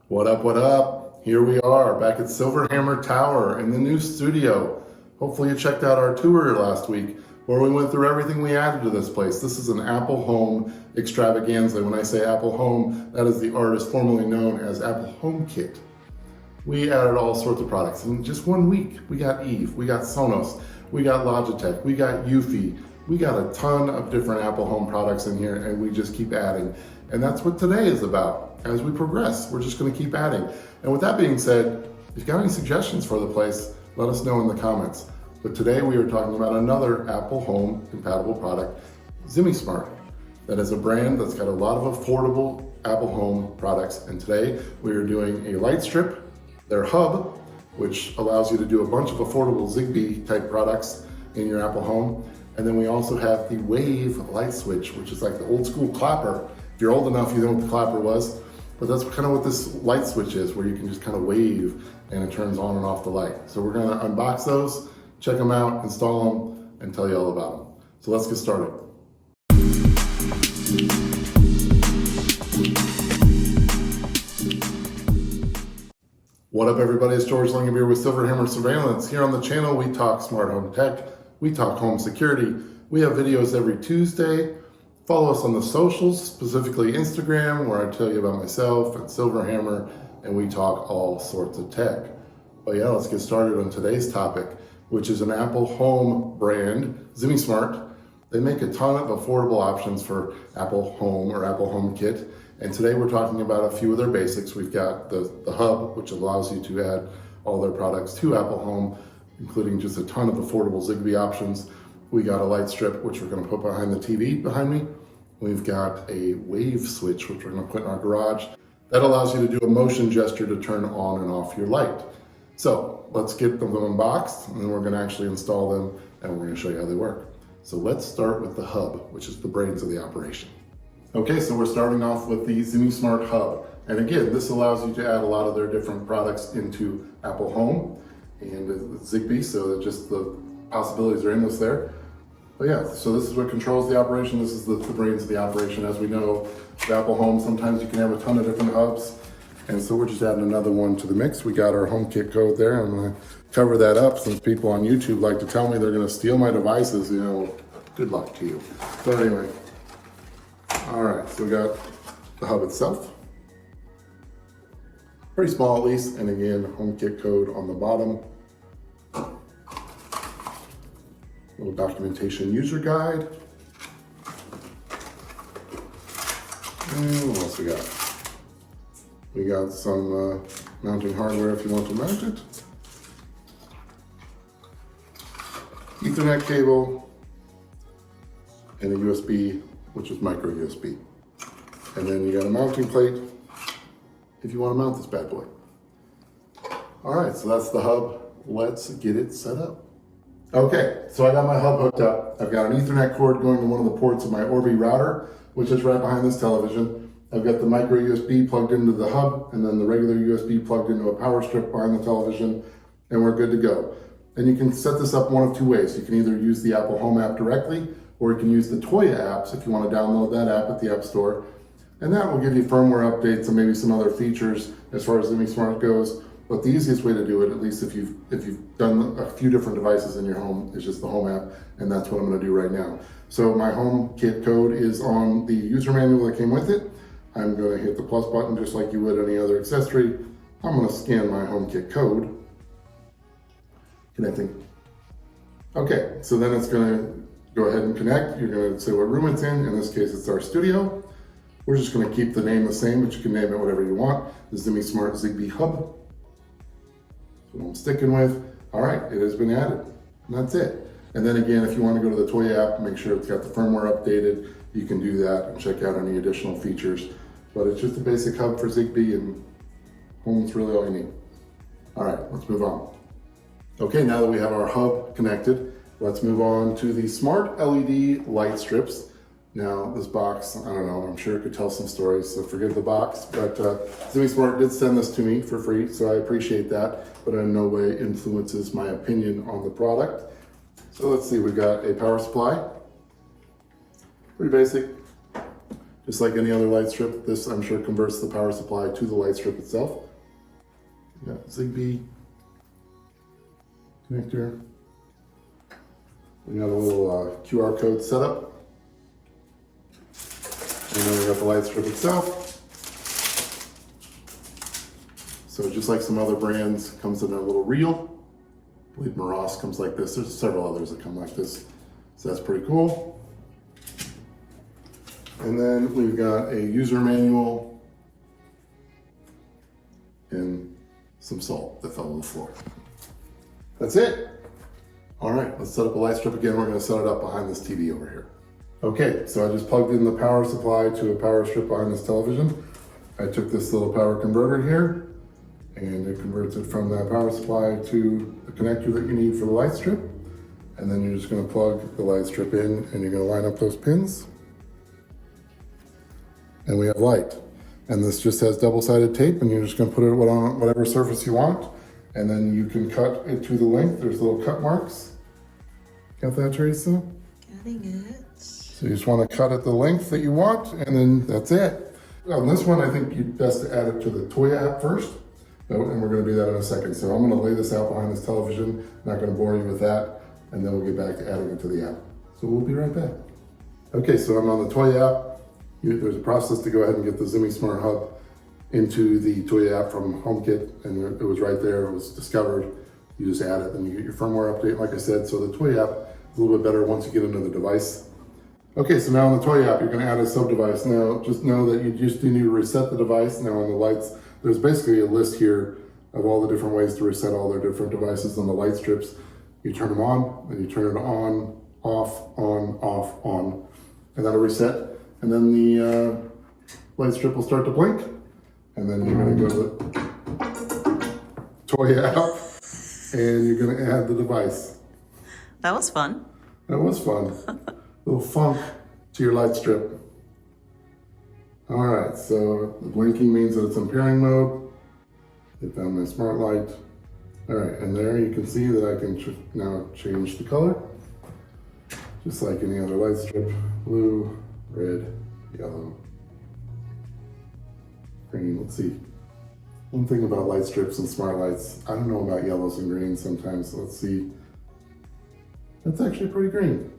What up, what up? Here we are back at Silverhammer Tower in the new studio. Hopefully you checked out our tour last week where we went through everything we added to this place. This is an Apple Home extravaganza. When I say Apple Home, that is the artist formerly known as Apple HomeKit. We added all sorts of products. In just 1 week, we got Eve, we got Sonos, we got Logitech, we got Eufy. We got a ton of different Apple Home products in here and we just keep adding. And that's what today is about. As we progress, we're just gonna keep adding. And with that being said, if you've got any suggestions for the place, let us know in the comments. But today we are talking about another Apple Home compatible product, Zemismart. That is a brand that's got a lot of affordable Apple Home products. And today we are doing a Lightstrip, their hub, which allows you to do a bunch of affordable Zigbee type products in your Apple Home. And then we also have the Wave light switch, which is like the old school clapper. If you're old enough, you know what the clapper was. But that's kind of what this light switch is, where you can just kind of wave and it turns on and off the light. So we're gonna unbox those, check them out, install them, and tell you all about them. So let's get started. What up everybody, it's George Langenbeer with Silverhammer Surveillance. Here on the channel, we talk smart home tech, we talk home security. We have videos every Tuesday. Follow us on the socials, specifically Instagram, where I tell you about myself and Silverhammer, and we talk all sorts of tech. But yeah, let's get started on today's topic, which is an Apple Home brand, Zemismart. They make a ton of affordable options for Apple Home or Apple HomeKit. And today we're talking about a few of their basics. We've got the hub, which allows you to add all their products to Apple Home, including just a ton of affordable Zigbee options. We got a light strip, which we're gonna put behind the TV behind me. We've got a wave switch, which we're gonna put in our garage. That allows you to do a motion gesture to turn on and off your light. So let's get them unboxed, and then we're gonna actually install them, and we're gonna show you how they work. So let's start with the hub, which is the brains of the operation. Okay, so we're starting off with the Zemismart Hub. And again, this allows you to add a lot of their different products into Apple Home and Zigbee, so that just the possibilities are endless there. But yeah, so this is what controls the operation. This is the brains of the operation. As we know, with Apple Home, sometimes you can have a ton of different hubs. And so we're just adding another one to the mix. We got our HomeKit code there. I'm gonna cover that up since people on YouTube like to tell me they're gonna steal my devices, you know, good luck to you. But anyway, all right, so we got the hub itself. Pretty small at least, and again, HomeKit code on the bottom. Little documentation user guide. And what else we got? We got some mounting hardware if you want to mount it. Ethernet cable, and a USB, which is micro USB. And then you got a mounting plate if you want to mount this bad boy. All right, so that's the hub. Let's get it set up. Okay, so I got my hub hooked up. I've got an Ethernet cord going to one of the ports of my Orbi router, which is right behind this television. I've got the micro USB plugged into the hub, and then the regular USB plugged into a power strip behind the television, and we're good to go. And you can set this up one of two ways. You can either use the Apple Home app directly, or you can use the Tuya apps if you want to download that app at the App Store. And that will give you firmware updates and maybe some other features as far as Zemismart goes. But the easiest way to do it, at least if you've done a few different devices in your home, is just the Home app, and that's what I'm gonna do right now. So my HomeKit code is on the user manual that came with it. I'm gonna hit the plus button just like you would any other accessory. I'm gonna scan my HomeKit code. Connecting. Okay, so then it's gonna go ahead and connect. You're gonna say what room it's in. In this case, it's our studio. We're just gonna keep the name the same, but you can name it whatever you want. The Zemismart Zigbee Hub. What I'm sticking with. All right, it has been added, and that's it. And then again, if you want to go to the Tuya app, make sure it's got the firmware updated. You can do that and check out any additional features. But it's just a basic hub for Zigbee, and home's really all you need. All right, let's move on. Okay, now that we have our hub connected, let's move on to the smart LED light strips. Now, this box, I don't know, I'm sure it could tell some stories, so forgive the box, but Zemismart did send this to me for free, so I appreciate that, but in no way influences my opinion on the product. So let's see, we've got a power supply, pretty basic. Just like any other light strip, this I'm sure converts the power supply to the light strip itself. We got Zigbee connector. We got a little QR code setup. And then we got the light strip itself. So just like some other brands, comes in a little reel. I believe Maros comes like this. There's several others that come like this. So that's pretty cool. And then we've got a user manual and some salt that fell on the floor. That's it. All right, let's set up a light strip again. We're gonna set it up behind this TV over here. Okay, so I just plugged in the power supply to a power strip behind this television. I took this little power converter here and it converts it from that power supply to the connector that you need for the light strip. And then you're just gonna plug the light strip in and you're gonna line up those pins. And we have light. And this just has double-sided tape and you're just gonna put it on whatever surface you want. And then you can cut it to the length. There's little cut marks. Got that, Teresa? Cutting it. So you just wanna cut it the length that you want and then that's it. On this one, I think you'd best to add it to the Tuya app first. And we're gonna do that in a second. So I'm gonna lay this out behind this television. Not gonna bore you with that. And then we'll get back to adding it to the app. So we'll be right back. Okay, so I'm on the Tuya app. There's a process to go ahead and get the Zemismart Hub into the Tuya app from HomeKit. And it was right there, it was discovered. You just add it and you get your firmware update, like I said. So the Tuya app is a little bit better once you get into the device. Okay, so now on the Tuya app, you're gonna add a sub device. Now, just know that you just need to reset the device. Now on the lights, there's basically a list here of all the different ways to reset all their different devices on the light strips. You turn them on, then you turn it on, on, and that'll reset. And then the light strip will start to blink. And then you're gonna go to the Tuya app and you're gonna add the device. That was fun. That was fun. A little funk to your light strip. All right, so the blinking means that it's in pairing mode. Hit down my smart light. All right, and there you can see that I can now change the color. Just like any other light strip, blue, red, yellow, green. Let's see. One thing about light strips and smart lights, I don't know about yellows and greens sometimes. So let's see. That's actually pretty green.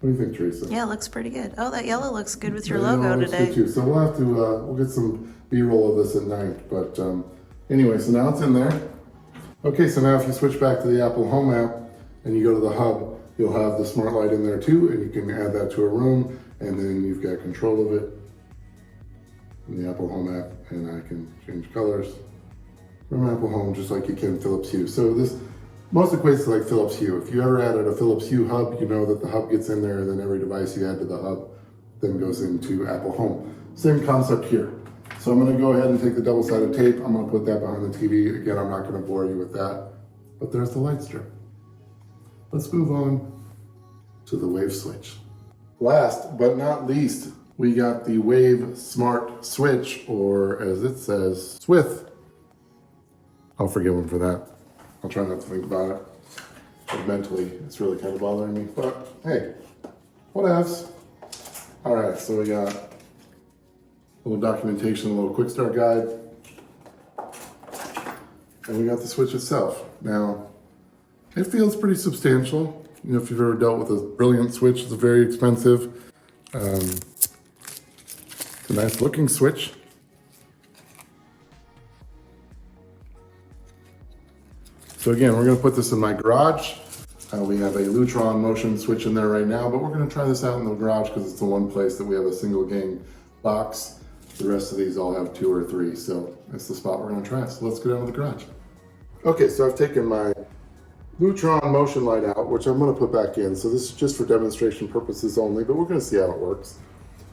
What do you think, Teresa? Yeah, it looks pretty good. Oh, that yellow looks good with your Yeah, logo looks today. good too. So we'll have to, we'll get some B-roll of this at night. But anyway, so now it's in there. Okay, so now if you switch back to the Apple Home app and you go to the hub, you'll have the smart light in there too, and you can add that to a room, and then you've got control of it in the Apple Home app, and I can change colors from Apple Home just like you can Philips Hue. So this most equates to like Philips Hue. If you ever added a Philips Hue hub, you know that the hub gets in there, and then every device you add to the hub then goes into Apple Home. Same concept here. So I'm gonna go ahead and take the double-sided tape. I'm gonna put that behind the TV. Again, I'm not gonna bore you with that, but there's the light strip. Let's move on to the wave switch. Last but not least, we got the Wave Smart Switch, or as it says, SWITH. I'll forgive him for that. I'll try not to think about it. But mentally, it's really kind of bothering me, but hey, whatevs. All right, so we got a little documentation, a little quick start guide, and we got the switch itself. Now, it feels pretty substantial. You know, if you've ever dealt with a brilliant switch, it's very expensive. It's a nice looking switch. So again, we're gonna put this in my garage. We have a Lutron motion switch in there right now, but we're gonna try this out in the garage because it's the one place that we have a single gang box. The rest of these all have 2 or 3, so that's the spot we're gonna try. So let's go down to the garage. Okay, so I've taken my Lutron motion light out, which I'm gonna put back in. So this is just for demonstration purposes only, but we're gonna see how it works.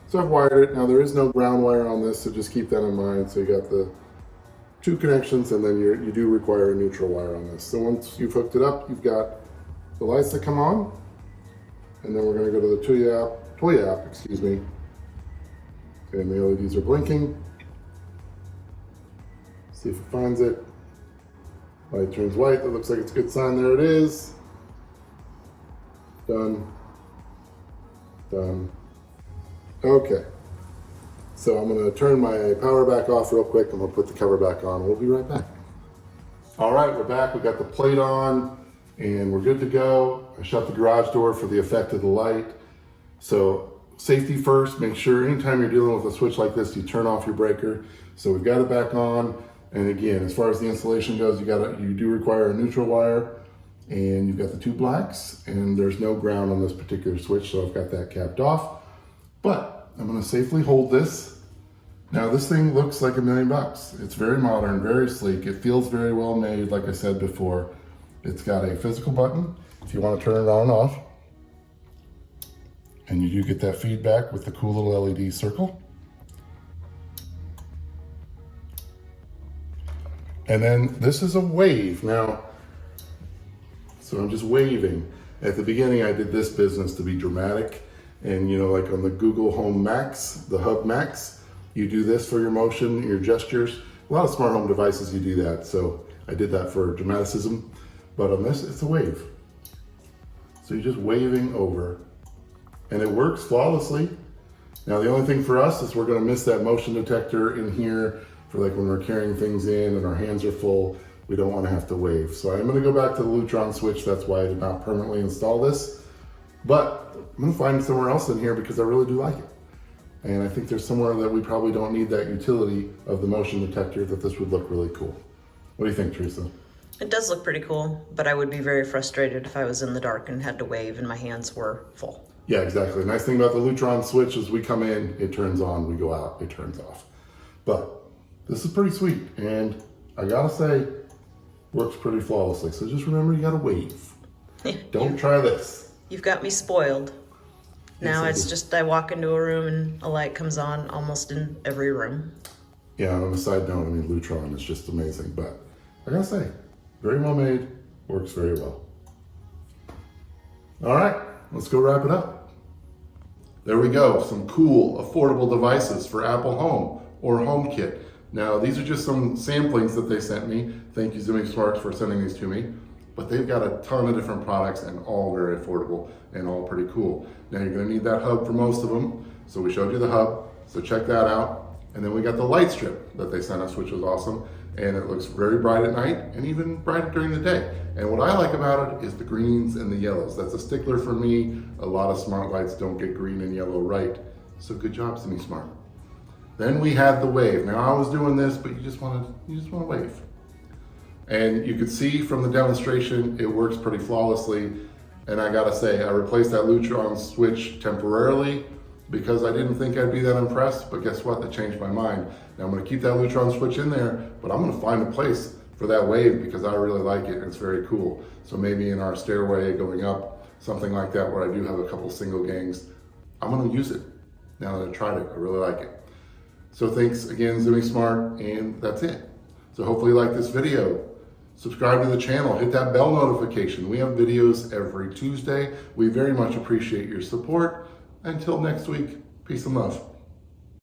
So I've wired it. Now there is no ground wire on this, so just keep that in mind. So you got the 2 connections, and then you do require a neutral wire on this. So once you've hooked it up, you've got the lights that come on, and then we're gonna go to the Tuya app, excuse me. And the LEDs are blinking. See if it finds it. Light turns white, that looks like it's a good sign, there it is. Done, done. Okay, So I'm gonna turn my power back off real quick. I'm gonna put the cover back on. We'll be right back. All right, we're back. We got the plate on and we're good to go. I shut the garage door for the effect of the light. So safety first, make sure anytime you're dealing with a switch like this, you turn off your breaker. So we've got it back on. And again, as far as the installation goes, you do require a neutral wire, and you've got the two blacks, and there's no ground on this particular switch, so I've got that capped off. But I'm gonna safely hold this. Now this thing looks like $1 million. It's very modern, very sleek. It feels very well made, like I said before. It's got a physical button if you want to turn it on and off. And you do get that feedback with the cool little LED circle. And then this is a wave. Now, so I'm just waving. At the beginning, I did this business to be dramatic. And you know, like on the Google Home Max, the Hub Max, you do this for your motion, your gestures. A lot of smart home devices, you do that. So I did that for dramaticism. But on this, it's a wave. So you're just waving over. And it works flawlessly. Now the only thing for us is we're gonna miss that motion detector in here for like when we're carrying things in and our hands are full. We don't wanna have to wave. So I'm gonna go back to the Lutron switch. That's why I did not permanently install this. But I'm gonna find somewhere else in here because I really do like it. And I think there's somewhere that we probably don't need that utility of the motion detector, that this would look really cool. What do you think, Teresa? It does look pretty cool, but I would be very frustrated if I was in the dark and had to wave and my hands were full. Yeah, exactly. The nice thing about the Lutron switch is we come in, it turns on, we go out, it turns off. But this is pretty sweet, and I gotta say, works pretty flawlessly. So just remember, you gotta wave. Don't try this. You've got me spoiled. Now Yes, it's just I walk into a room and a light comes on almost in every room. Yeah, and on a side note, I mean, Lutron is just amazing, but I gotta say, very well made, works very well. All right, let's go wrap it up. There we go, some cool, affordable devices for Apple Home or HomeKit. Now, these are just some samplings that they sent me. Thank you, Zemismart, for sending these to me. But they've got a ton of different products and all very affordable and all pretty cool. Now, you're gonna need that hub for most of them. So we showed you the hub, so check that out. And then we got the Lightstrip that they sent us, which was awesome. And it looks very bright at night and even bright during the day. And what I like about it is the greens and the yellows. That's a stickler for me. A lot of smart lights don't get green and yellow right. So good job, Zemismart. Then we had the wave. Now I was doing this, but you just want to wave. And you could see from the demonstration, it works pretty flawlessly. And I gotta say, I replaced that Lutron switch temporarily because I didn't think I'd be that impressed, but guess what? That changed my mind. Now I'm gonna keep that Lutron switch in there, but I'm gonna find a place for that wave because I really like it and it's very cool. So maybe in our stairway going up, something like that where I do have a couple single gangs, I'm gonna use it. Now that I tried it, I really like it. So thanks again, Zemismart, and that's it. So hopefully you like this video. Subscribe to the channel, hit that bell notification. We have videos every Tuesday. We very much appreciate your support. Until next week, peace and love.